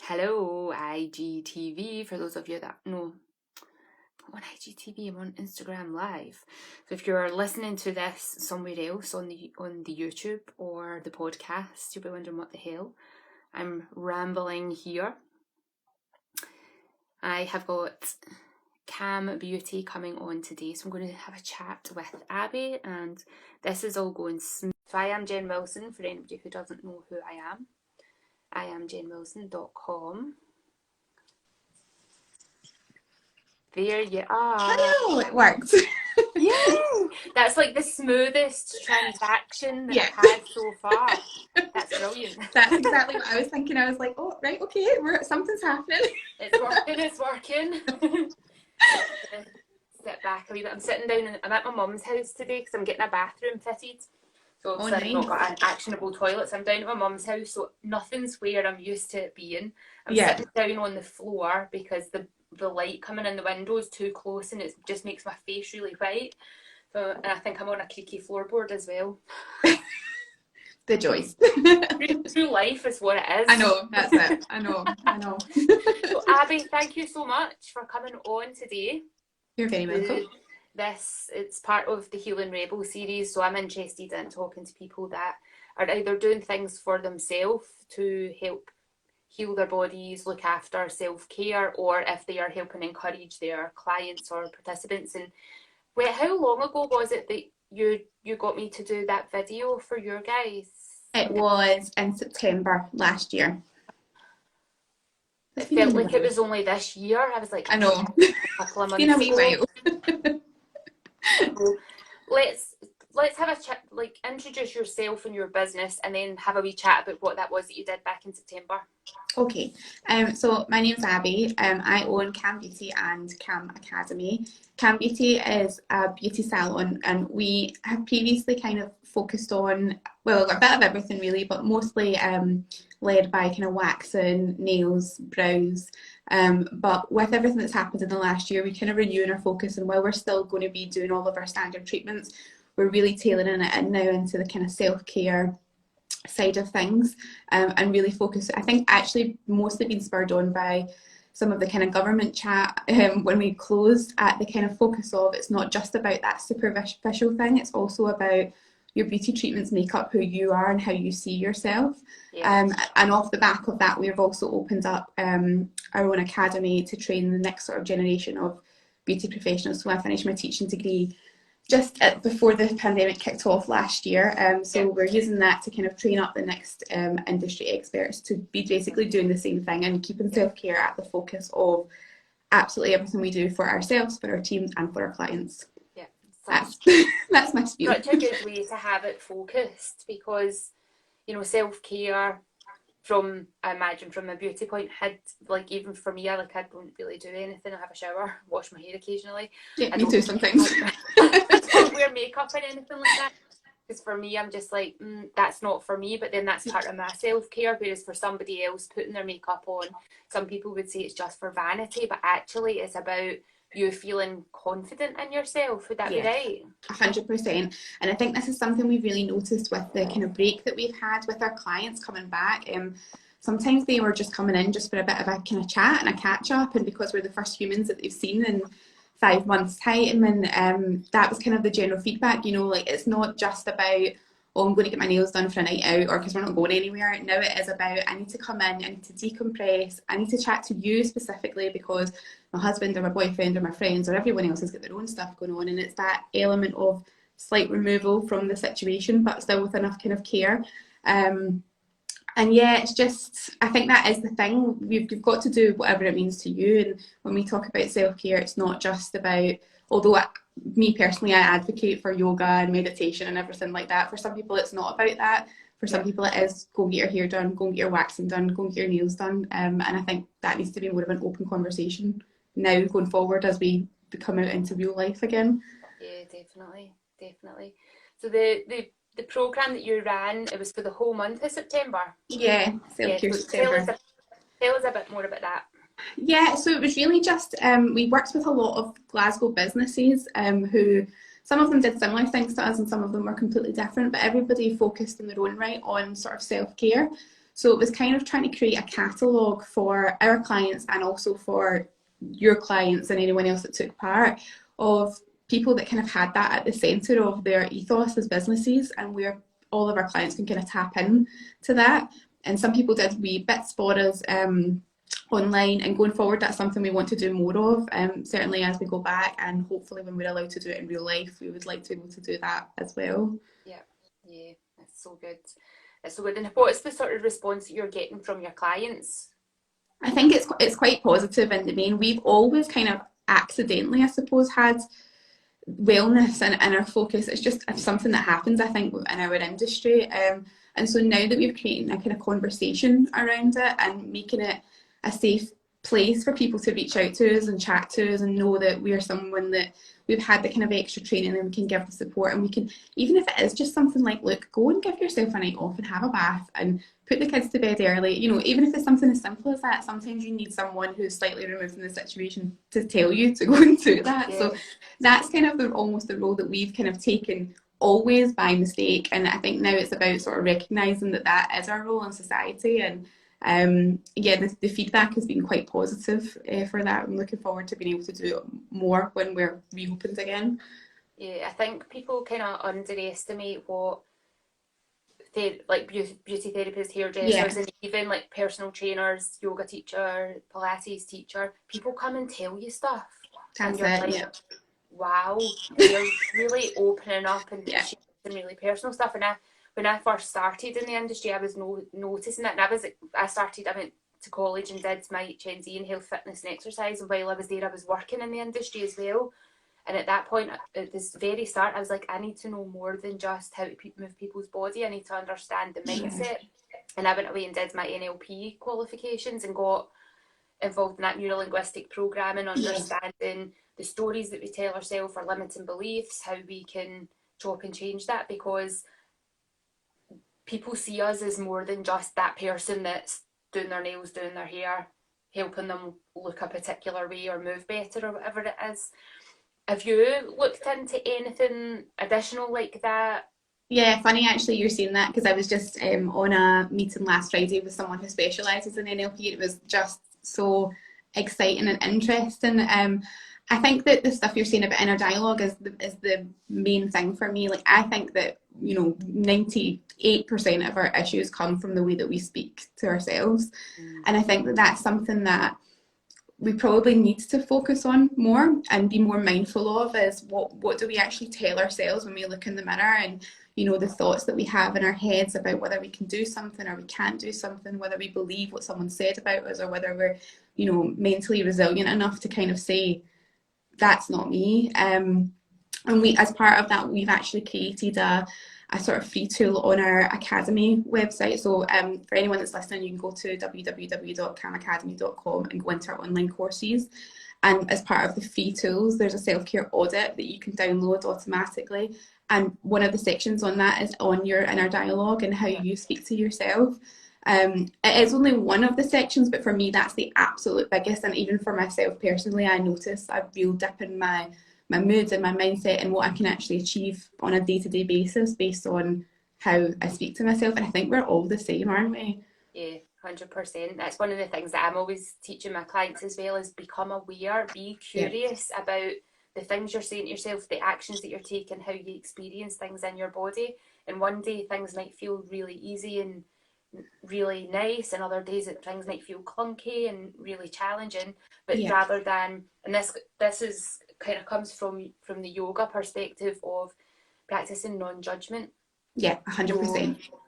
Hello, IGTV. For those of you that know, I'm on IGTV, I'm on Instagram Live. So if you're listening to this somewhere else on the YouTube or the podcast, you'll be wondering what the hell. I'm rambling here. I have got Kamm Beauty coming on today, so I'm going to have a chat with Abbie, and this is all going smooth. So I am Jen Wilson, for anybody who doesn't know who I am. I am jenwilson.com. There you are. Hello, it worked. Yay! That's like the smoothest transaction that I've had so far. That's brilliant. That's exactly what I was thinking. I was like, oh, right, okay, something's happening. It's working. Sit back a wee bit. I'm sitting down, I'm at my mum's house today because I'm getting a bathroom fitted. So I've not got an actionable toilet, so I'm down at my mum's house, so nothing's where I'm used to it being. I'm sitting down on the floor because the light coming in the window is too close and it just makes my face really white. So, and I think I'm on a creaky floorboard as well. The joys. True life is what it is. I know, that's it. I know. So Abbie, thank you so much for coming on today. You're very welcome. It's part of the Healing Rebel series, so I'm interested in talking to people that are either doing things for themselves to help heal their bodies, look after self-care, or if they are helping encourage their clients or participants. And wait, how long ago was it that you got me to do that video for your guys? It was in September last year. It felt like it was only this year. I was like, I know. A couple of months been a wee while. So let's have a chat, like introduce yourself and your business, and then have a wee chat about what that was that you did back in September. Okay, so my name's Abbie. I own Kamm Beauty Kamm Academy. Kamm Beauty is a beauty salon, and we have previously kind of focused on, well, a bit of everything really, but mostly led by kind of waxing, nails, brows. But with everything that's happened in the last year, we kind of renewing our focus, and while we're still going to be doing all of our standard treatments, we're really tailoring it in now into the kind of self-care side of things, and really focus. I think actually mostly been spurred on by some of the kind of government chat when we closed, at the kind of focus of it's not just about that superficial thing, it's also about your beauty treatments make up who you are and how you see yourself. And off the back of that, we've also opened up our own academy to train the next sort of generation of beauty professionals. So I finished my teaching degree just before the pandemic kicked off last year. So we're using that to kind of train up the next industry experts to be basically doing the same thing and keeping self-care at the focus of absolutely everything we do for ourselves, for our teams and for our clients. That's my spiel. Such a good way to have it focused, because self-care, from I imagine from a beauty point, had like, even for me, I don't really do anything. I have a shower, wash my hair occasionally. Yeah, me too sometimes. I don't wear makeup or anything like that, because for me I'm just like, that's not for me, but then that's part of my self-care. Whereas for somebody else, putting their makeup on, some people would say it's just for vanity, but actually it's about you feeling confident in yourself. Would that be right? 100%. And I think this is something we've really noticed with the kind of break that we've had with our clients coming back. Sometimes they were just coming in just for a bit of a kind of chat and a catch up, and because we're the first humans that they've seen in 5 months time, and that was kind of the general feedback, like it's not just about, oh, I'm going to get my nails done for a night out, or because we're not going anywhere. Now it is about, I need to come in, I need to decompress, I need to chat to you specifically because my husband or my boyfriend or my friends or everyone else has got their own stuff going on, and it's that element of slight removal from the situation but still with enough kind of care. And yeah, it's just, I think that is the thing. You've got to do whatever it means to you. And when we talk about self-care, it's not just about, although me personally, I advocate for yoga and meditation and everything like that. For some people, it's not about that. For some people, it is go and get your hair done, go and get your waxing done, go and get your nails done. And I think that needs to be more of an open conversation now going forward as we come out into real life again. Yeah, definitely. So the programme that you ran, it was for the whole month of September? Yeah, self-care September. Tell us a bit more about that. Yeah, so it was really just, we worked with a lot of Glasgow businesses who, some of them did similar things to us and some of them were completely different, but everybody focused in their own right on sort of self-care. So it was kind of trying to create a catalogue for our clients and also for your clients and anyone else that took part, of people that kind of had that at the centre of their ethos as businesses, and where all of our clients can kind of tap in to that. And some people did wee bits for us online, and going forward that's something we want to do more of, certainly as we go back, and hopefully when we're allowed to do it in real life we would like to be able to do that as well. Yeah, that's so good. It's so good. And what's the sort of response that you're getting from your clients? I think it's quite positive in the main. We've always kind of accidentally, I suppose, had wellness in our focus. It's just something that happens, I think, in our industry. And so now that we've created a kind of conversation around it and making it a safe place for people to reach out to us and chat to us and know that we are someone that we've had the kind of extra training and we can give the support, and we can, even if it is just something like, look, go and give yourself a night off and have a bath and put the kids to bed early, you know, even if it's something as simple as that, sometimes you need someone who's slightly removed from the situation to tell you to go and do that. So that's kind of almost the role that we've kind of taken, always by mistake, and I think now it's about sort of recognising that that is our role in society. And the feedback has been quite positive for that. I'm looking forward to being able to do it more when we're reopened again. Yeah, I think people kind of underestimate what like beauty therapists, hairdressers, and even like personal trainers, yoga teacher, Pilates teacher, people come and tell you stuff. That's and you're it, like, wow, they're really opening up and sharing some really personal stuff. And when I first started in the industry, I was noticing that. And I went to college and did my HND in health, fitness and exercise. And while I was there, I was working in the industry as well. And at that point, at this very start, I was like, I need to know more than just how to move people's body. I need to understand the mindset. And I went away and did my NLP qualifications and got involved in that neuro-linguistic programming, understanding the stories that we tell ourselves, our limiting beliefs, how we can chop and change that, because people see us as more than just that person that's doing their nails, doing their hair, helping them look a particular way or move better or whatever it is. Have you looked into anything additional like that? Yeah, funny actually you're saying that, because I was just on a meeting last Friday with someone who specialises in NLP. It was just so exciting and interesting. I think that the stuff you're saying about inner dialogue is the main thing for me. Like, I think that, you know, 98% of our issues come from the way that we speak to ourselves. And I think that that's something that we probably need to focus on more and be more mindful of, is what do we actually tell ourselves when we look in the mirror, and, you know, the thoughts that we have in our heads about whether we can do something or we can't do something, whether we believe what someone said about us, or whether we're, you know, mentally resilient enough to kind of say, that's not me. And we, as part of that, we've actually created a sort of free tool on our Academy website. So for anyone that's listening, you can go to www.kammacademy.com and go into our online courses. And as part of the free tools, there's a self-care audit that you can download automatically. And one of the sections on that is on your inner dialogue and how you speak to yourself. It is only one of the sections, but for me, that's the absolute biggest. And even for myself personally, I notice a real dip in my moods and my mindset and what I can actually achieve on a day-to-day basis based on how I speak to myself. And I think we're all the same, aren't we? Yeah, 100%. That's one of the things that I'm always teaching my clients as well, is become aware, be curious about the things you're saying to yourself, the actions that you're taking, how you experience things in your body. And one day things might feel really easy and really nice, and other days that things might feel clunky and really challenging. But rather than, and this is kind of comes from the yoga perspective of practicing non-judgment. 100%. So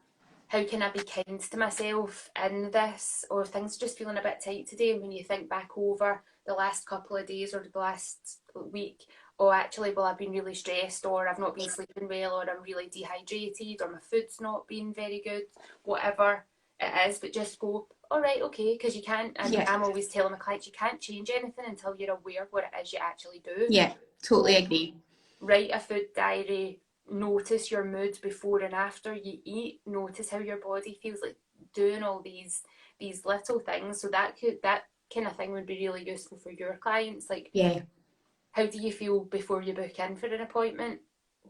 how can I be kind to myself in this, or things just feeling a bit tight today? And when you think back over the last couple of days or the last week, oh, actually, well, I've been really stressed, or I've not been sleeping well, or I'm really dehydrated, or my food's not been very good, whatever it is. But just go, all right, okay, because you can't, and I'm always telling my clients, you can't change anything until you're aware what it is you actually do. Yeah, totally agree. Write a food diary, notice your mood before and after you eat, notice how your body feels, like doing all these little things. So that kind of thing would be really useful for your clients. Like, how do you feel before you book in for an appointment?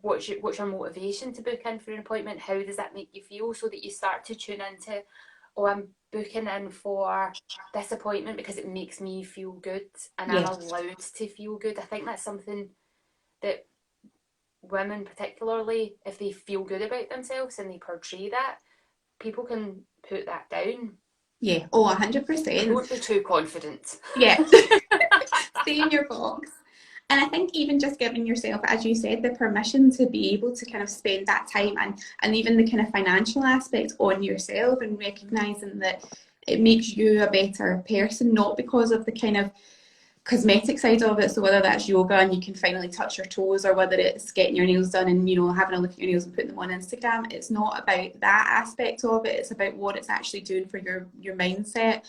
What's your motivation to book in for an appointment? How does that make you feel? So that you start to tune into, oh, I'm booking in for this appointment because it makes me feel good and I'm Yeah. allowed to feel good. I think that's something that women, particularly, if they feel good about themselves and they portray that, people can put that down. Yeah. Oh, So 100%. don't be too confident. Yeah. Stay in your box. And I think even just giving yourself, as you said, the permission to be able to kind of spend that time and even the kind of financial aspect on yourself, and recognizing that it makes you a better person, not because of the kind of cosmetic side of it. So whether that's yoga and you can finally touch your toes, or whether it's getting your nails done and, you know, having a look at your nails and putting them on Instagram, it's not about that aspect of it. It's about what it's actually doing for your mindset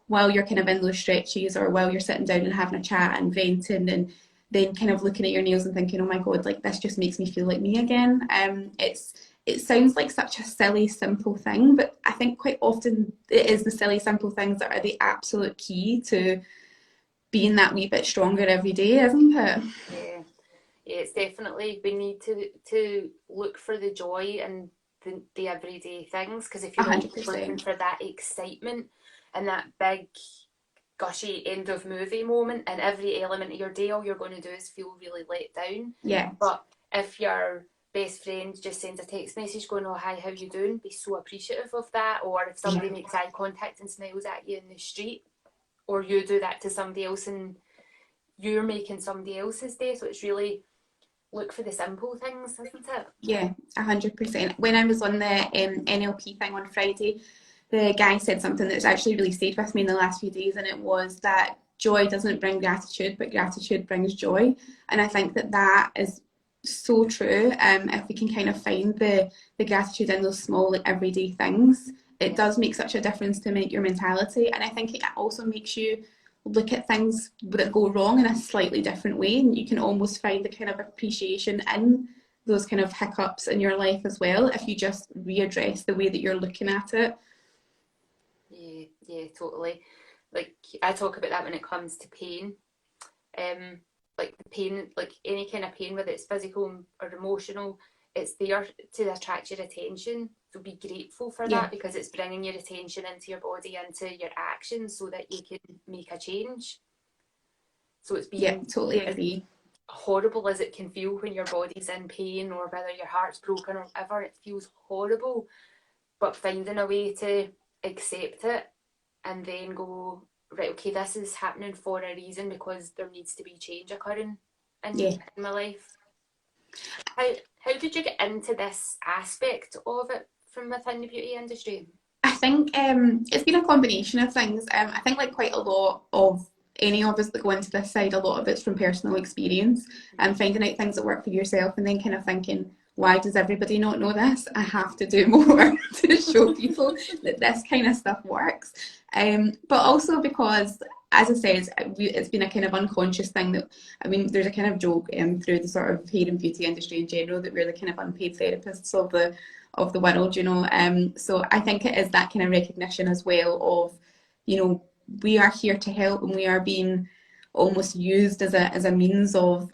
while you're kind of in those stretches, or while you're sitting down and having a chat and venting, and then kind of looking at your nails and thinking, oh my god, like this just makes me feel like me again. It sounds like such a silly, simple thing, but I think quite often it is the silly, simple things that are the absolute key to being that wee bit stronger every day, isn't it? Yeah, yeah, it's definitely, we need to look for the joy in the everyday things, because if A you're hundred always looking percent. for that excitement and that big gushy end of movie moment in every element of your day, all you're going to do is feel really let down. Yeah, But if your best friend just sends a text message going, oh hi, how you doing, be so appreciative of that. Or if somebody yeah, makes eye contact and smiles at you in the street, or you do that to somebody else, and you're making somebody else's day. So it's really, look for the simple things, isn't it? yeah, 100%. When I was on the NLP thing on Friday, the guy said something that's actually really stayed with me in the last few days, and it was that joy doesn't bring gratitude, but gratitude brings joy. And I think that that is so true. If we can kind of find the gratitude in those small, like, everyday things, it Yeah, does make such a difference to make your mentality. And I think it also makes you look at things that go wrong in a slightly different way, and you can almost find the kind of appreciation in those kind of hiccups in your life as well, if you just readdress the way that you're looking at it. yeah, yeah, totally. Like, I talk about that when it comes to pain. Like the pain, like any kind of pain, whether it's physical or emotional, it's there to attract your attention. So be grateful for Yeah, that, because it's bringing your attention into your body, into your actions, so that you can make a change. So it's yeah, being, totally as agree. horrible as it can feel when your body's in pain, or whether your heart's broken or whatever, it feels horrible. But finding a way to accept it and then go, right, okay, this is happening for a reason, because there needs to be change occurring Yeah, in my life. How did you get into this aspect of it from within the beauty industry? I think it's been a combination of things. I think, like quite a lot of any of us that go into this side, a lot of it's from personal experience and finding out things that work for yourself, and then kind of thinking, why does everybody not know this? I have to do more to show people that this kind of stuff works. But also because, as I said, it's been a kind of unconscious thing that, I mean, there's a kind of joke through the sort of hair and beauty industry in general that we're the kind of unpaid therapists of the world, you know. So I think it is that kind of recognition as well of, you know, we are here to help, and we are being almost used as a means of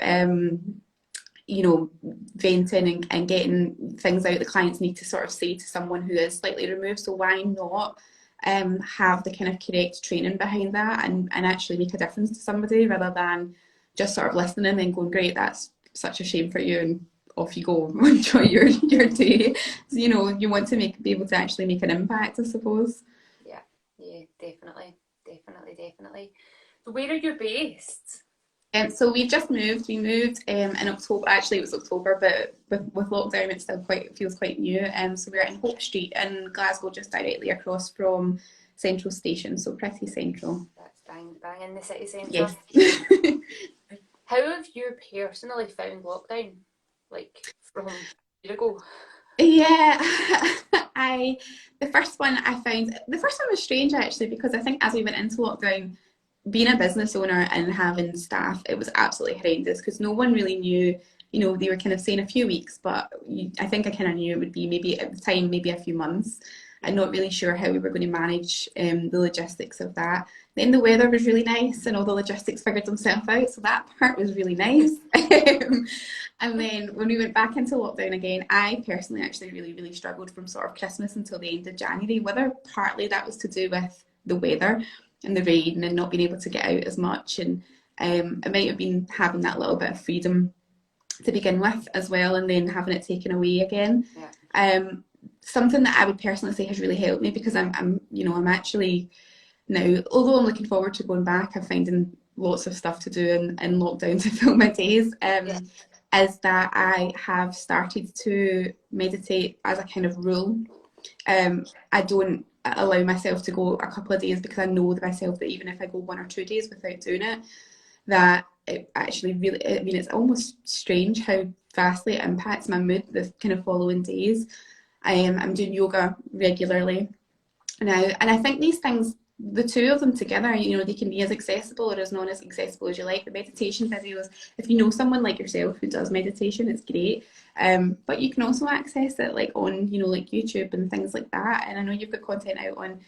you know, venting and getting things out that clients need to sort of say to someone who is slightly removed. So why not have the kind of correct training behind that, and actually make a difference to somebody, rather than just sort of listening and then going, great, that's such a shame for you, and off you go, enjoy your day. So, you know, you want to be able to actually make an impact, I suppose. Yeah, yeah, definitely, definitely, definitely. So where are you based? So we've just moved. We moved in October. Actually, it was October, but with lockdown, it still quite feels quite new. So we're in Hope Street in Glasgow, just directly across from Central Station. So pretty central. That's bang in the city centre. Yes. How have you personally found lockdown? Like from a year ago? Yeah, I the first one was strange actually, because I think as we went into lockdown, being a business owner and having staff, it was absolutely horrendous, because no one really knew. You know, they were kind of saying a few weeks, but I think I kind of knew it would be maybe at the time, maybe a few months. and not really sure how we were going to manage the logistics of that. Then the weather was really nice and all the logistics figured themselves out, so that part was really nice. And then when we went back into lockdown again, I personally actually really struggled from sort of Christmas until the end of January, whether partly that was to do with the weather and the rain and not being able to get out as much, and it might have been having that little bit of freedom to begin with as well, and then having it taken away again. Something that I would personally say has really helped me, because I'm actually now, although I'm looking forward to going back, I'm finding lots of stuff to do in lockdown to fill my days, is that I have started to meditate as a kind of rule. I don't allow myself to go a couple of days, because I know myself that even if I go 1 or 2 days without doing it, that it actually really, I mean, it's almost strange how vastly it impacts my mood the kind of following days. I'm doing yoga regularly now, and I think these things, the two of them together, they can be as accessible or as not as accessible as you like. The meditation videos, if you know someone like yourself who does meditation, it's great. But you can also access it like on, like YouTube and things like that. And I know you've got content out on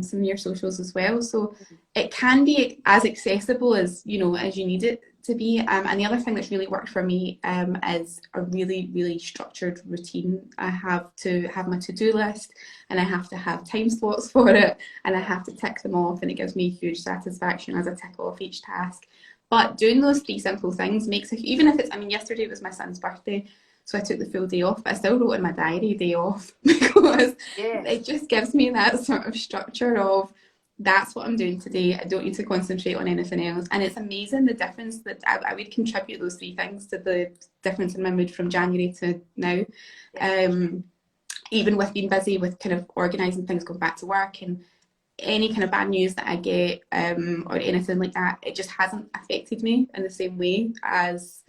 some of your socials as well. So it can be as accessible as, as you need it to be. And the other thing that's really worked for me is a really structured routine. I have to have my to-do list, and I have to have time slots for it, and I have to tick them off, and it gives me huge satisfaction as I tick off each task. But doing those 3 simple things makes even if it's, yesterday was my son's birthday, so I took the full day off, but I still wrote in my diary day off, because it just gives me that sort of structure of, that's what I'm doing today. I don't need to concentrate on anything else. And it's amazing the difference that I would contribute those 3 things to the difference in my mood from January to now. Even with being busy with kind of organising things, going back to work, and any kind of bad news that I get or anything like that, it just hasn't affected me in the same way as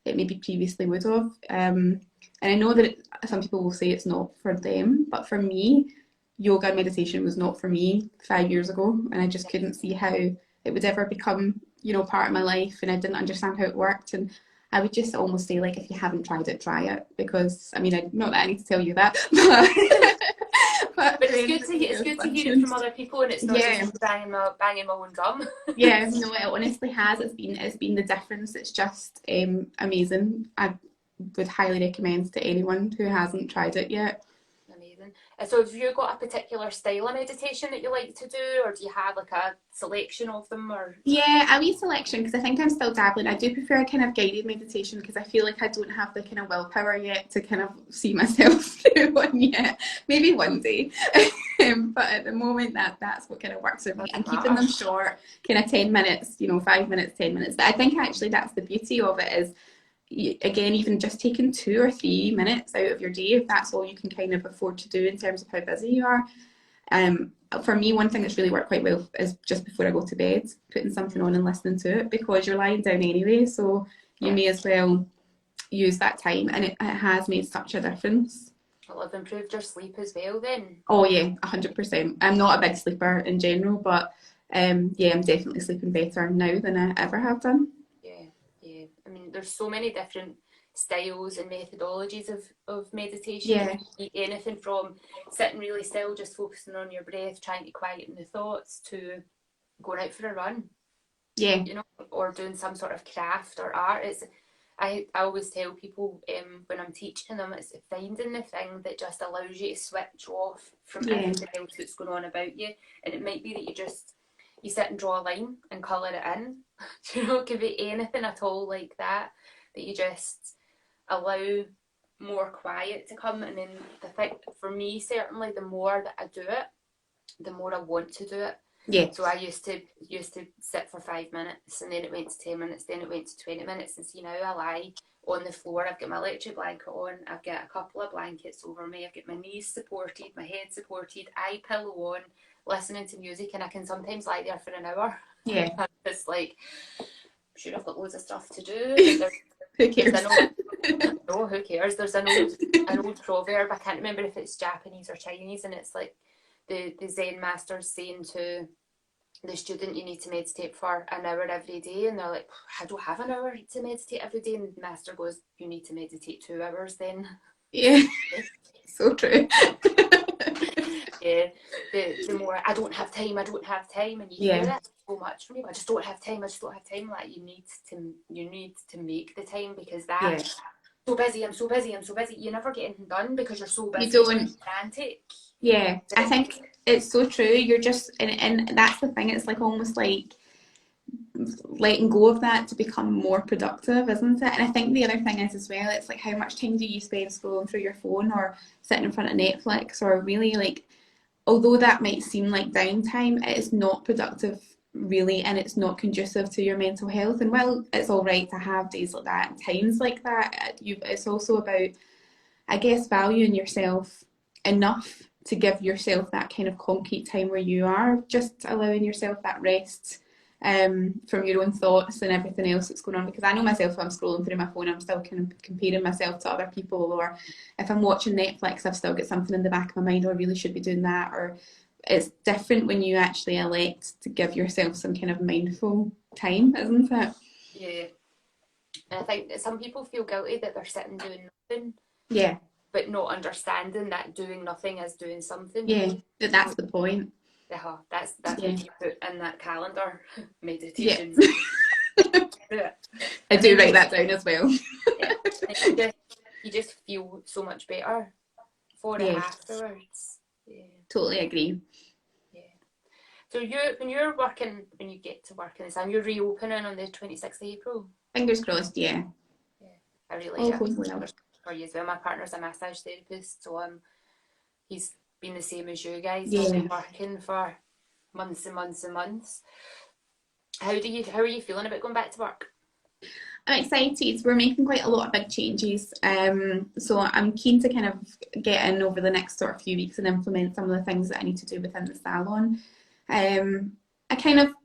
it maybe previously would have. And I know that some people will say it's not for them, but for me, yoga and meditation was not for me 5 years ago, and I just couldn't see how it would ever become, part of my life, and I didn't understand how it worked. And I would just almost say, like, if you haven't tried it, try it, because not that I need to tell you that, but it's good to hear it from other people, and it's not just banging my own drum. No, it honestly has. It's been the difference. It's just amazing. I would highly recommend to anyone who hasn't tried it yet. Amazing. So have you got a particular style of meditation that you like to do, or do you have like a selection of them? Or a wee selection, because I think I'm still dabbling. I do prefer a kind of guided meditation, because I feel like I don't have the kind of willpower yet to kind of see myself through one yet. Maybe one day. But at the moment, that's what kind of works for me. And keeping them short, kind of 10 minutes, 5 minutes, 10 minutes. But I think actually that's the beauty of it, is again, even just taking 2 or 3 minutes out of your day, if that's all you can kind of afford to do in terms of how busy you are. For me, one thing that's really worked quite well is just before I go to bed, putting something on and listening to it, because you're lying down anyway, so you may as well use that time, and it has made such a difference. Well, I've improved your sleep as well then. Oh yeah, 100%. I'm not a big sleeper in general, but I'm definitely sleeping better now than I ever have done. There's so many different styles and methodologies of meditation. Anything from sitting really still, just focusing on your breath, trying to quieten the thoughts, to going out for a run. Or doing some sort of craft or art. I always tell people when I'm teaching them, it's finding the thing that just allows you to switch off from everything else that's going on about you. And it might be that you sit and draw a line and colour it in. It could be anything at all like that you just allow more quiet to come. And then the thing for me, certainly, the more that I do it, the more I want to do it. So I used to sit for 5 minutes, and then it went to 10 minutes, then it went to 20 minutes, and see, now I lie on the floor. I've got my electric blanket on, I've got a couple of blankets over me, I've got my knees supported, my head supported, eye pillow on, listening to music, and I can sometimes lie there for an hour. It's like, I'm sure I've got loads of stuff to do. Who cares? No, who cares? There's an old proverb, I can't remember if it's Japanese or Chinese, and it's like the Zen master's saying to the student, you need to meditate for an hour every day, and they're like, I don't have an hour to meditate every day, and the master goes, you need to meditate 2 hours then. So true. Yeah, the more I don't have time, and you hear that so much from people. I just don't have time. I just don't have time. Like you need to make the time, because that so busy. I'm so busy. I'm so busy. You never get anything done because you're so busy. You don't. And frantic. Yeah, I think it's so true. You're just, and that's the thing. It's like almost like letting go of that to become more productive, isn't it? And I think the other thing is as well, it's like how much time do you spend scrolling through your phone or sitting in front of Netflix, or really like, although that might seem like downtime, it is not productive really, and it's not conducive to your mental health. And while it's all right to have days like that and times like that, it's also about, I guess, valuing yourself enough to give yourself that kind of concrete time where you are just allowing yourself that rest from your own thoughts and everything else that's going on. Because I know myself, if I'm scrolling through my phone, I'm still kind of comparing myself to other people, or if I'm watching Netflix, I've still got something in the back of my mind, oh, I really should be doing that. Or it's different when you actually elect to give yourself some kind of mindful time, isn't it? Yeah. And I think that some people feel guilty that they're sitting doing nothing. Yeah. But not understanding that doing nothing is doing something. Yeah, that's the point. That's what you put in that calendar. Meditation. Yeah. I do write that down as well. Yeah. You just feel so much better for it afterwards. Yeah. Totally agree. Yeah. So when you get to work in the sun, you're reopening on the 26th of April? Fingers crossed, yeah. Yeah. I really hope well. for you as well. My partner's a massage therapist, so he's been the same as you guys. Yeah. He's been working for months and months and months. How are you feeling about going back to work? I'm excited. We're making quite a lot of big changes. So I'm keen to kind of get in over the next sort of few weeks and implement some of the things that I need to do within the salon. I kind of,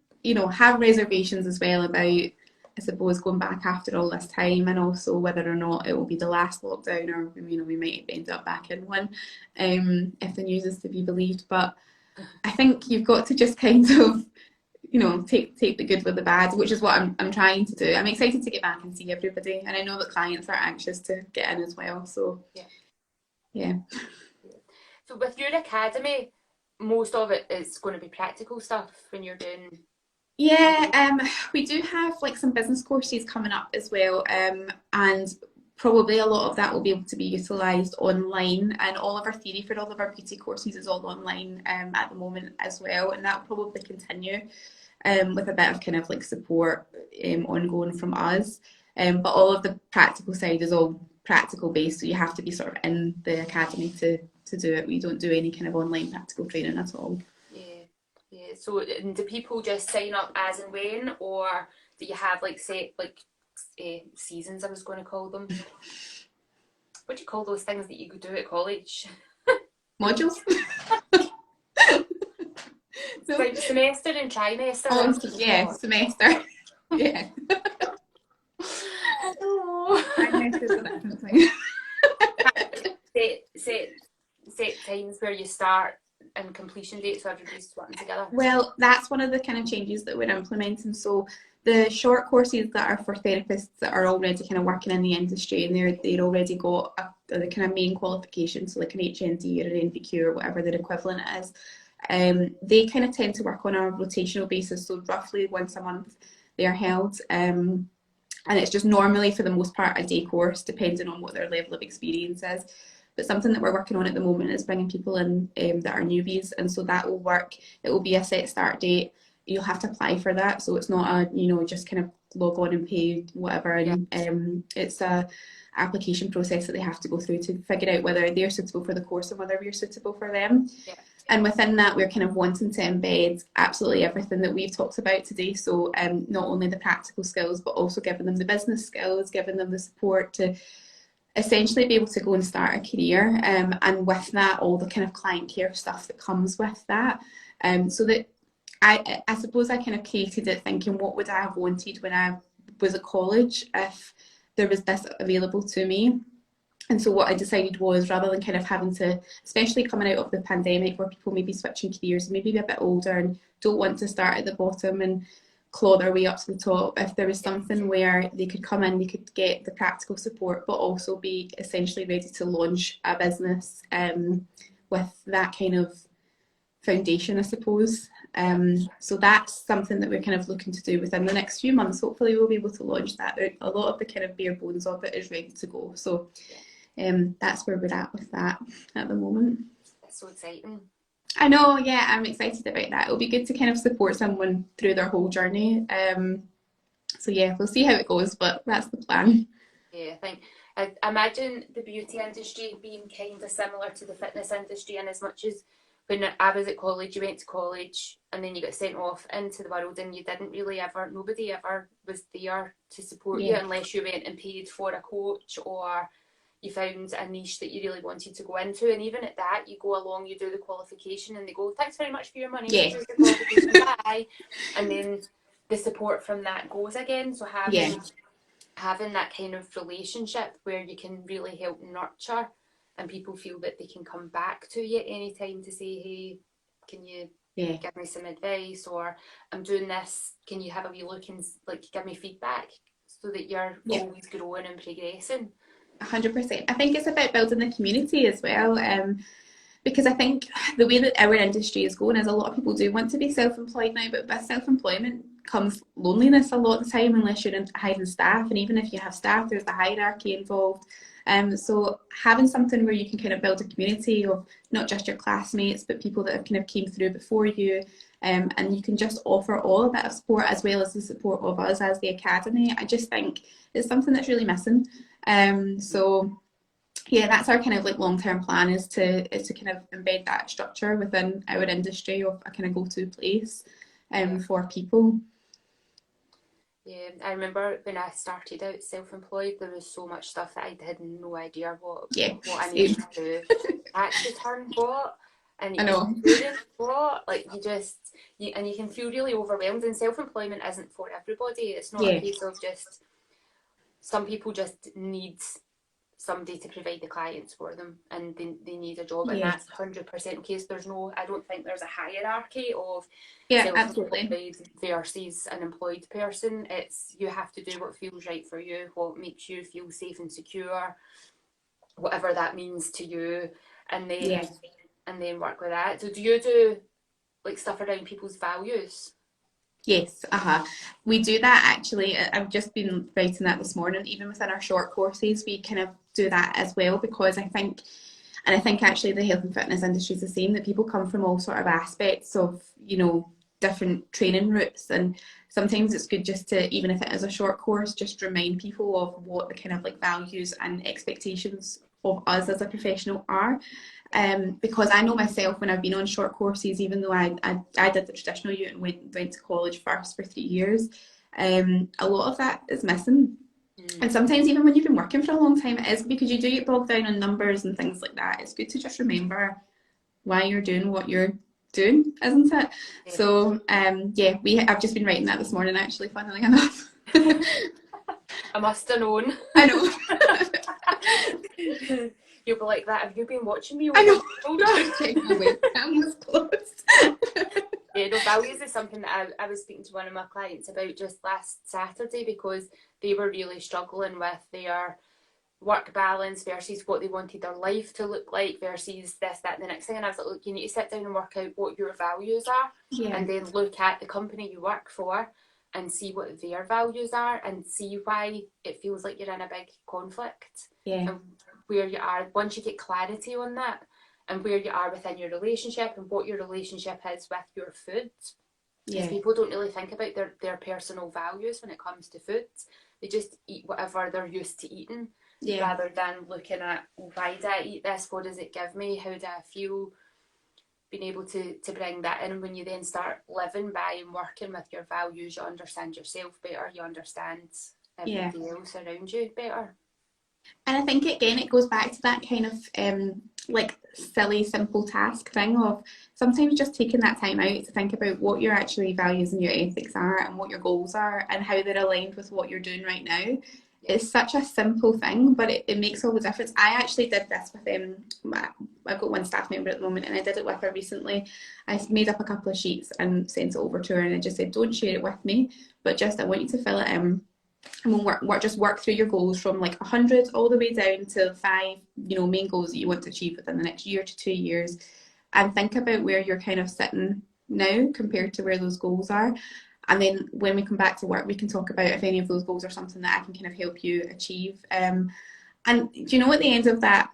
have reservations as well about, I suppose, going back after all this time, and also whether or not it will be the last lockdown, or we might end up back in one, if the news is to be believed. But I think you've got to just kind of, take the good with the bad, which is what I'm trying to do. I'm excited to get back and see everybody, and I know that clients are anxious to get in as well. So yeah. So with your academy, most of it is going to be practical stuff when you're doing. Yeah, we do have like some business courses coming up as well, and probably a lot of that will be able to be utilised online, and all of our theory for all of our beauty courses is all online at the moment as well, and that will probably continue with a bit of kind of like support ongoing from us, but all of the practical side is all practical based, so you have to be sort of in the academy to do it. We don't do any kind of online practical training at all. Yeah. So do people just sign up as and when, or do you have like set seasons? I was going to call them. What do you call those things that you do at college? Modules. So, like semester and trimester. Oh, yeah, semester. Yeah. Trimester's a different thing. Set times where you start and completion dates, so everybody's working together. Well, that's one of the kind of changes that we're implementing. So the short courses that are for therapists that are already kind of working in the industry, and they're already got the kind of main qualification, so like an HND or an NVQ or whatever their equivalent is. They kind of tend to work on a rotational basis, so roughly once a month they are held, and it's just normally for the most part a day course, depending on what their level of experience is. But something that we're working on at the moment is bringing people in that are newbies, and so that will work. It will be a set start date. You'll have to apply for that, so it's not a just kind of log on and pay whatever, and it's a application process that they have to go through to figure out whether they're suitable for the course and whether we're suitable for them. And within that, we're kind of wanting to embed absolutely everything that we've talked about today. So not only the practical skills, but also giving them the business skills, giving them the support to essentially be able to go and start a career. And with that, all the kind of client care stuff that comes with that. So that I suppose I kind of created it thinking, what would I have wanted when I was at college if there was this available to me? And so what I decided was, rather than kind of having to, especially coming out of the pandemic where people may be switching careers, maybe a bit older and don't want to start at the bottom and claw their way up to the top, if there was something where they could come in, they could get the practical support, but also be essentially ready to launch a business with that kind of foundation, I suppose. So that's something that we're kind of looking to do within the next few months. Hopefully we'll be able to launch that out. A lot of the kind of bare bones of it is ready to go. So that's where we're at with that at the moment. That's so exciting. I know, yeah, I'm excited about that. It'll be good to kind of support someone through their whole journey. So yeah, we'll see how it goes, but that's the plan. Yeah, I imagine the beauty industry being kind of similar to the fitness industry, in as much as when I was at college, you went to college and then you got sent off into the world, and you didn't really ever, nobody ever was there to support you unless you went and paid for a coach, or you found a niche that you really wanted to go into. And even at that, you go along, you do the qualification, and they go, thanks very much for your money, Yeah. here's your qualification, bye. And then the support from that goes again. So having that kind of relationship where you can really help nurture, and people feel that they can come back to you at any time to say, hey, can you give me some advice, or I'm doing this, can you have a wee look and like give me feedback, so that you're always growing and progressing. 100%. I think it's about building the community as well, because I think the way that our industry is going is a lot of people do want to be self-employed now, but with self-employment comes loneliness a lot of the time, unless you're hiring staff, and even if you have staff, there's the hierarchy involved. So having something where you can kind of build a community of not just your classmates, but people that have kind of came through before you, and you can just offer all a bit of support, as well as the support of us as the academy. I just think it's something that's really missing. So yeah, that's our kind of like long-term plan, is to kind of embed that structure within our industry of a kind of go-to place for people. Yeah, I remember when I started out self-employed, there was so much stuff that I had no idea what I needed to do. Tax return, what? And insurance, what? Like you can feel really overwhelmed, and self-employment isn't for everybody. It's not a case of just, some people just need somebody to provide the clients for them, and they need a job, and that's 100% in case there's no, I don't think there's a hierarchy of self-employed versus an employed person. It's, you have to do what feels right for you, what makes you feel safe and secure, whatever that means to you, and then work with that. So do you do like stuff around people's values? Yes, we do that actually. I've just been writing that this morning. Even within our short courses, we kind of do that as well, because I think actually the health and fitness industry is the same, that people come from all sort of aspects of, you know, different training routes, and sometimes it's good just to, even if it is a short course, just remind people of what the kind of like values and expectations of us as a professional are. Because I know myself, when I've been on short courses, even though I did the traditional route and went to college first for 3 years, a lot of that is missing. And sometimes even when you've been working for a long time, it is, because you do get bogged down on numbers and things like that. It's good to just remember why you're doing what you're doing, isn't it? Yeah. So I've just been writing that this morning, actually, funnily enough. I must have known. I know. You'll be like, that, have you been watching me? I know. I'm just closed. Yeah, no, values is something that I was speaking to one of my clients about just last Saturday, because they were really struggling with their work balance versus what they wanted their life to look like versus this, that, and the next thing. And I was like, look, you need to sit down and work out what your values are, and then look at the company you work for and see what their values are, and see why it feels like you're in a big conflict. And where you are, once you get clarity on that, and where you are within your relationship, and what your relationship is with your food. Because people don't really think about their personal values when it comes to food. They just eat whatever they're used to eating, rather than looking at, why do I eat this? What does it give me? How do I feel? Being able to bring that in. When you then start living by and working with your values, you understand yourself better, you understand everybody else around you better. And I think, again, it goes back to that kind of like silly, simple task thing of sometimes just taking that time out to think about what your actually values and your ethics are, and what your goals are, and how they're aligned with what you're doing right now. It's such a simple thing, but it makes all the difference. I actually did this with I've got one staff member at the moment, and I did it with her recently. I made up a couple of sheets and sent it over to her, and I just said, don't share it with me, but just I want you to fill it in, and we'll work through your goals from like 100 all the way down to 5, you know, main goals that you want to achieve within the next year to 2 years. and think about where you're kind of sitting now compared to where those goals are. And then when we come back to work, we can talk about if any of those goals are something that I can kind of help you achieve. And do you know, at the end of that,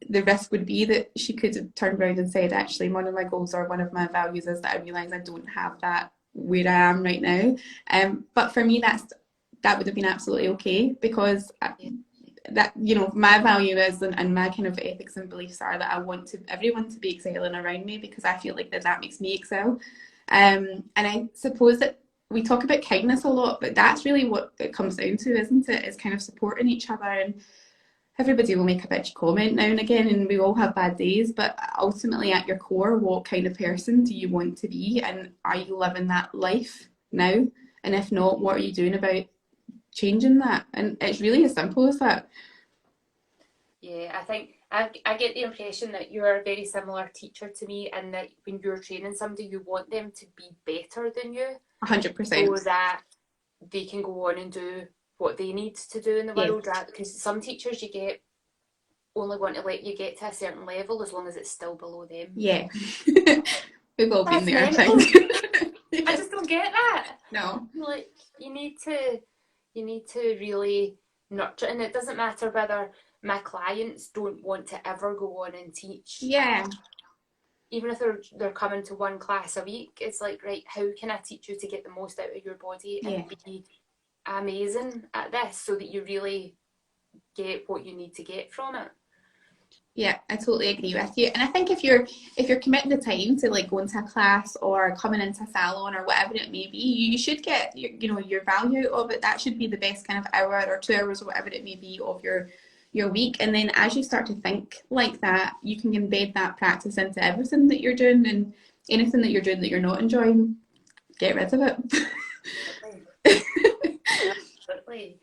the risk would be that she could have turned around and said, actually, one of my goals or one of my values is that I realise I don't have that where I am right now. But for me, that would have been absolutely okay, because that, you know, my value is, and my kind of ethics and beliefs are that I want everyone to be excelling around me, because I feel like that makes me excel. And I suppose that we talk about kindness a lot, but that's really what it comes down to, isn't it? Is kind of supporting each other. And everybody will make a bitchy comment now and again, and we all have bad days, but ultimately at your core, what kind of person do you want to be, and are you living that life now? And if not, what are you doing about changing that? And it's really as simple as that. Yeah, I think I get the impression that you're a very similar teacher to me, and that when you're training somebody, you want them to be better than you, 100%. so that they can go on and do what they need to do in the world, right? Because some teachers you get only want to let you get to a certain level as long as it's still below them. Yeah. We've all been there, I mental. think. I just don't get that. No. Like, you need to really nurture, and it doesn't matter whether my clients don't want to ever go on and teach. Yeah. Even if they're coming to one class a week, it's like, right, how can I teach you to get the most out of your body and be amazing at this, so that you really get what you need to get from it? Yeah, I totally agree with you. And I think if you're committing the time to like going to a class or coming into a salon or whatever it may be, you should get your value of it. That should be the best kind of hour or 2 hours or whatever it may be of your week. And then as you start to think like that, you can embed that practice into everything that you're doing, and anything that you're doing that you're not enjoying, get rid of it. Absolutely.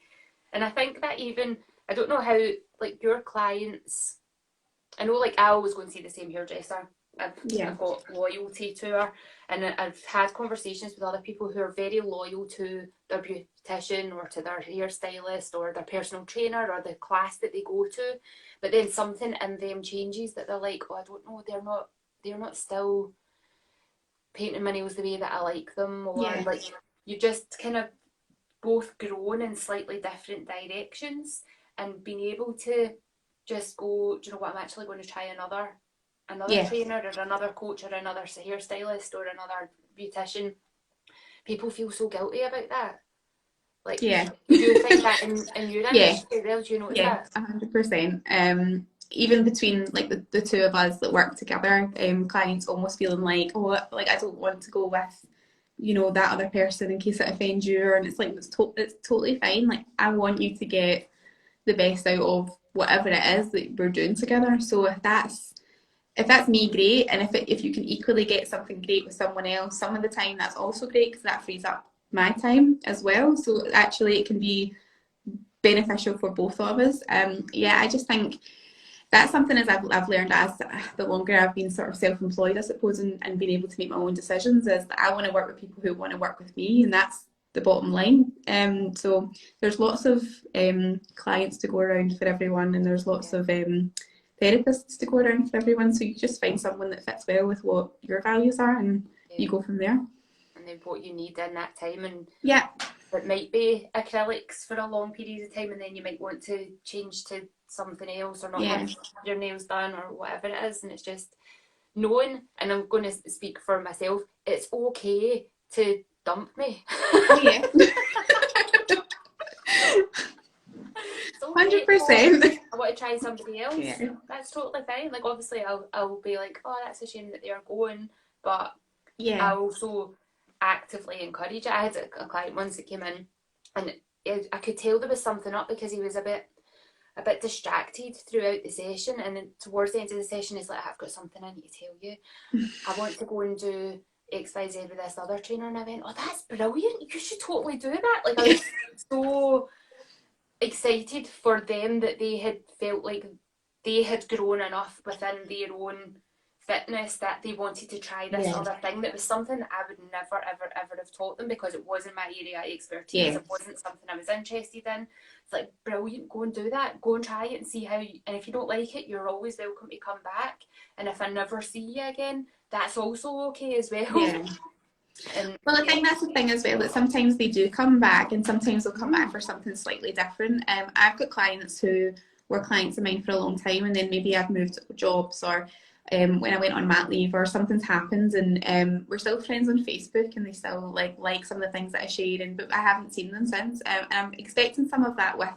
And I think that even, I don't know how, like, your clients, I know, like, I always go and see the same hairdresser. I've got loyalty to her, and I've had conversations with other people who are very loyal to their beautician or to their hairstylist or their personal trainer or the class that they go to, but then something in them changes, that they're like, oh, I don't know, they're not still painting my nails the way that I like them, or like, you just kind of both grown in slightly different directions, and being able to just go, do you know what, I'm actually going to try another trainer or another coach or another hairstylist or another beautician. People feel so guilty about that. Like, do you think that in your industry as well? Do you notice that? 100%. Even between like the two of us that work together, clients almost feeling like, oh, like I don't want to go with, you know, that other person in case it offends you, and it's like it's totally fine. Like, I want you to get the best out of whatever it is that we're doing together. So if that's me, great. And if you can equally get something great with someone else some of the time, that's also great, because that frees up my time as well. So actually it can be beneficial for both of us. I just think that's something as I've learned as the longer I've been sort of self-employed, I suppose, and being able to make my own decisions, is that I want to work with people who want to work with me, and that's the bottom line. So there's lots of clients to go around for everyone, and there's lots of therapists to go around for everyone. So you just find someone that fits well with what your values are, and you go from there. And then what you need in that time, and yeah, it might be acrylics for a long period of time, and then you might want to change to something else, or not have your nails done, or whatever it is. And it's just knowing, and I'm going to speak for myself, it's okay to dump me. Oh yeah. 100%. I want to try somebody else. Yeah. That's totally fine. Like, obviously I'll be like, oh, that's a shame that they're going, but I also actively encourage it. I had a client once that came in, and I could tell there was something up, because he was a bit distracted throughout the session, and then towards the end of the session he's like, I've got something I need to tell you. I want to go and do XYZ with this other trainer. And I went, oh, that's brilliant, you should totally do that. Like, I was so excited for them that they had felt like they had grown enough within their own fitness that they wanted to try this other thing that was something that I would never ever ever have taught them because it wasn't my area of expertise. Yeah. It wasn't something I was interested in. It's like, brilliant, go and do that. Go and try it and see how and if you don't like it, you're always welcome to come back. And if I never see you again, that's also okay as well. Yeah. And Well, I think that's the thing as well, that sometimes they do come back and sometimes they'll come back for something slightly different. I've got clients who were clients of mine for a long time, and then maybe I've moved jobs, or when I went on mat leave or something's happened, and we're still friends on Facebook, and they still like some of the things that I shared, but I haven't seen them since. And I'm expecting some of that with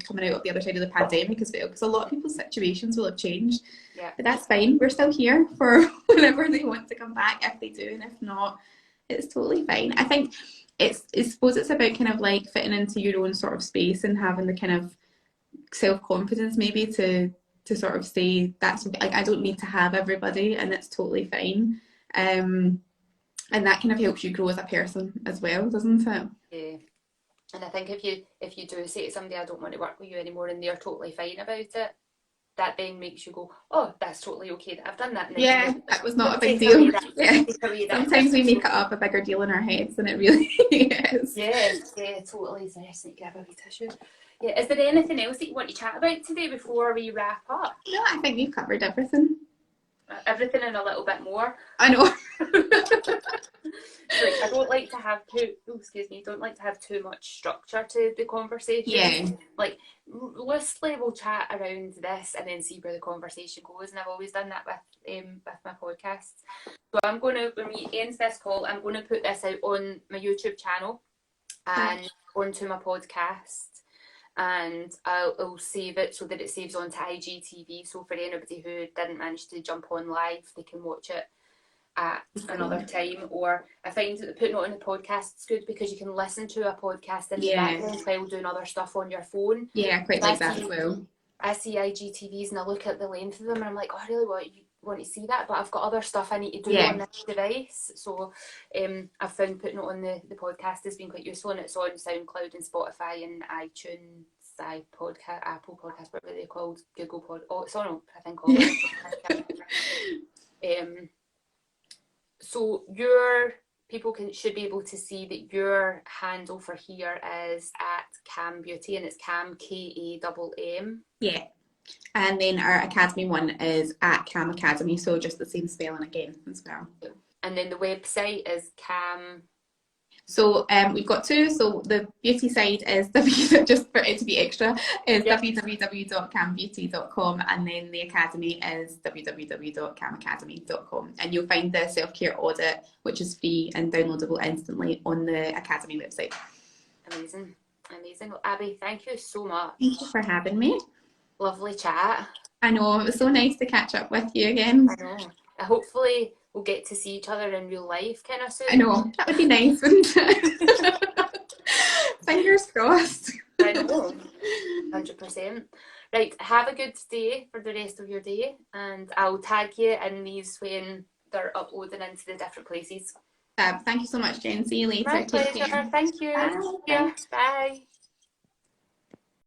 coming out of the other side of the pandemic as well, because a lot of people's situations will have changed. yeah. But that's fine. We're still here for whenever they want to come back, if they do, and if not, it's totally fine. I think I suppose it's about kind of like fitting into your own sort of space and having the kind of self-confidence maybe to sort of say that's okay. Like, I don't need to have everybody, and it's totally fine. And that kind of helps you grow as a person as well, doesn't it? Yeah. And I think if you do say to somebody, I don't want to work with you anymore, and they're totally fine about it, that then makes you go, oh, that's totally okay that I've done that. And yeah, that was not a big deal. Yeah. Sometimes we make it up a bigger deal in our heads than it really is. Yeah, totally. So I just need to grab a wee tissue. Yeah, is there anything else that you want to chat about today before we wrap up? No, I think we've covered everything. Everything and a little bit more. I know. Like, I don't like to have don't like to have too much structure to the conversation. Yeah. Like, loosely we'll chat around this and then see where the conversation goes, and I've always done that with my podcasts. So I'm going to, when we end this call, I'm going to put this out on my YouTube channel and onto my podcast, and I'll save it so that it saves onto IGTV, so for anybody who didn't manage to jump on live, they can watch it at another time. Or I find that putting it on the podcast is good because you can listen to a podcast in the background while doing other stuff on your phone. Yeah, I quite like that as well. I see IGTVs and I look at the length of them and I'm like, oh, I really want to see that, but I've got other stuff I need to do on this device. So I've found putting it on the podcast has been quite useful, and it's on SoundCloud and Spotify and iTunes, iPodcast, Apple Podcast, what were they called? Google Pod. Oh, it's on, I think, all of it. So your people should be able to see that your handle for here is at Kamm Beauty, and it's Kamm Kamm. Yeah. And then our Academy one is at Kamm Academy, so just the same spelling again as well. And then the website is Kamm. So we've got two. So the beauty side is just for it to be extra, is www.kammbeauty.com, and then the academy is www.kammacademy.com. And you'll find the self-care audit, which is free and downloadable instantly, on the Academy website. Amazing. Well, Abbie, thank you so much. Thank you for having me. Lovely chat. I know, it was so nice to catch up with you again. I know. Hopefully we'll get to see each other in real life kind of soon. I know, that would be nice, wouldn't it? Fingers crossed. I know, 100%. Right, have a good day for the rest of your day, and I'll tag you in these when they're uploading into the different places. Thank you so much, Jen. See you later. My pleasure. Thank you. Bye. Yeah, bye.